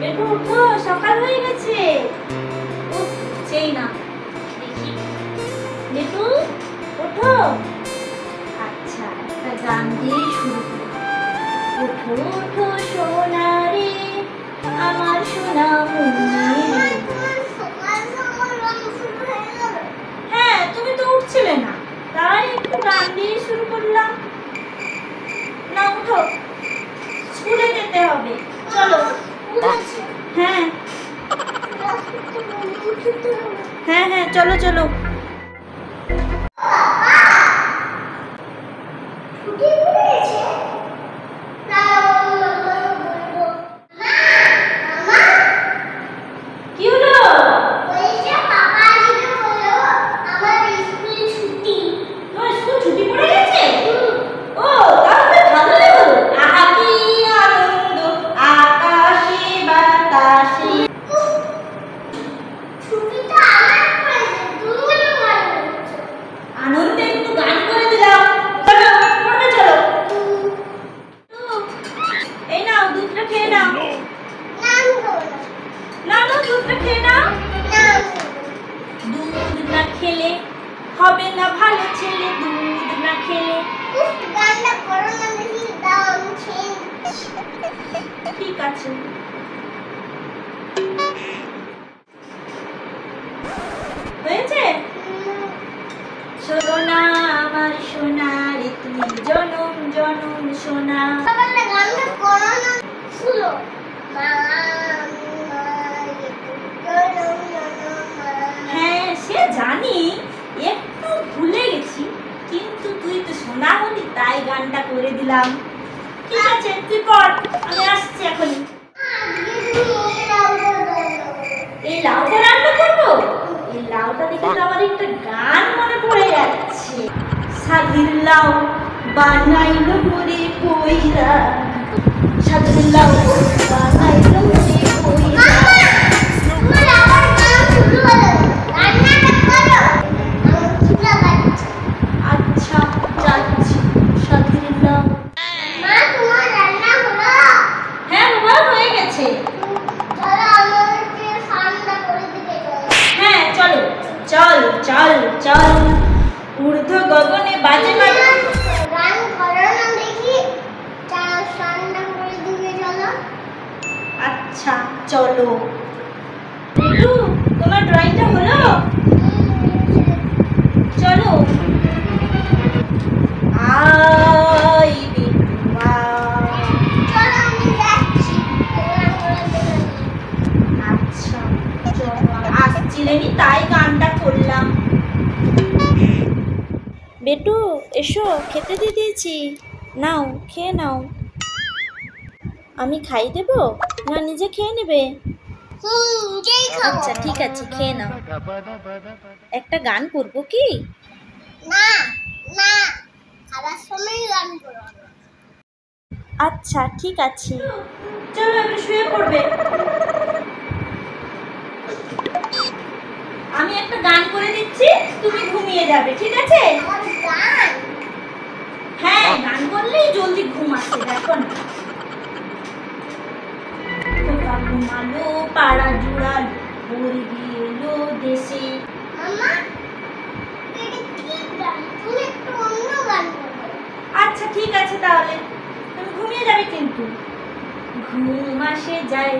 বেটু উঠো, সকাল হয়ে গেছে। উঠছেই না, দেখি। বেটু ওঠো। আচ্ছা, একটা গান দিয়ে শুরু করি। ওঠো ওঠো সোনা রে, আমার সোনা মুন্নি। হ্যাঁ, তুমি তো উঠছিলে না, তাই একটু গান দিয়ে শুরু করলাম। না উঠো, স্কুলে যেতে হবে, চলো। হ্যাঁ হ্যাঁ হ্যাঁ, চলো চলো। হবে না ভালো ছেলে, দুধ না খেলে। গানটা করো না দেখি, দাও আমি খেয়ে। ঠিক আছে। হয়েছে? সোনা আমার সোনা রে, তুমি জনম জনম সোনা। গানটা করো না, শুনো। হ্যাঁ সে জানি, একটু ভুলে গেছি, কিন্তু তুই তো সোনা হলি তাই গানটা করে দিলাম। ঠিক আছে তুই পড়, আমি আসছি এখনই। এই লাউটা রান্না করবো? এই লাউটা দেখে তো আমার একটা গান মনে পড়ে যাচ্ছে। সাধের লাউ বানাইলো করে কইরা, সাধের লাউ বানাইলো করে কইরা। চল চল চল, ঊর্ধ্ব গগনে বাজে বাজে গান করো না দেখি, ঠান্ডা করে দিবে চলো। আচ্ছা চলো। বেটু তোমার ড্রয়িংটা হলো? চলো। আই বেটু চলো, আমি যাচ্ছি। আচ্ছা চলো, আসছিলেনি তাই গানটা করলাম। বেটু এসো, খেতে দিয়ে দিয়েছি, নাও খেয়ে নাও। আমি খাই দেবো না নিজে খেয়ে নেবে? আচ্ছা ঠিক আছে, খেয়ে নাও। একটা গান করবো কি? না না, খাবার সময় গান করো। আচ্ছা ঠিক আছে, চলো একটু শুয়ে পড়বে। আমি একটা গান করে দিচ্ছি, তুমি ঘুমিয়ে যাবে, ঠিক আছে? হ্যাঁ গান করলেই জলদি ঘুম আসে, দেখো না। ঘুমালো পাড়া জুড়াল, ভোর এলো দেশে। আচ্ছা ঠিক আছে, তাহলে তুমি ঘুমিয়ে যাবে কিন্তু। ঘুম আসে যায়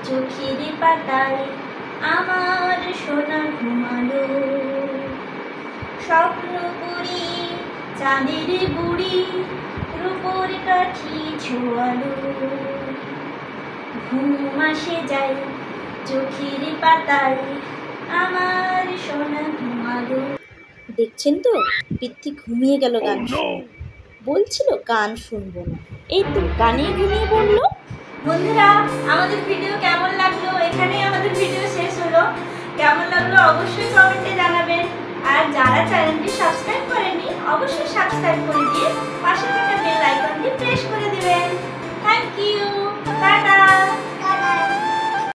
চোখের পাতায়, আমার সোনা ঘুমালো। স্বপ্ন করি চাঁদের বুড়ি, রূপোর কাঠি ছোঁয়ালো। ঘুম আসে যায় চোখের পাতায়, আমার সোনা ঘুমালো। দেখছেন তো পিত্তি ঘুমিয়ে গেল গান শুনে। বলছিল গান শুনবো না, এই তো গানে ঘুমিয়ে পড়লো। বন্ধুরা আমাদের ভিডিও কেমন লাগলো? এখানেই আমাদের ভিডিও শেষ হলো। কেমন লাগলো অবশ্যই কমেন্টে জানাবেন। আর যারা চ্যানেলটি সাবস্ক্রাইব করেনি অবশ্যই সাবস্ক্রাইব করে দিয়ে পাশে থাকা বেল আইকনটি প্রেস করে দিবেন। Thank you, tata.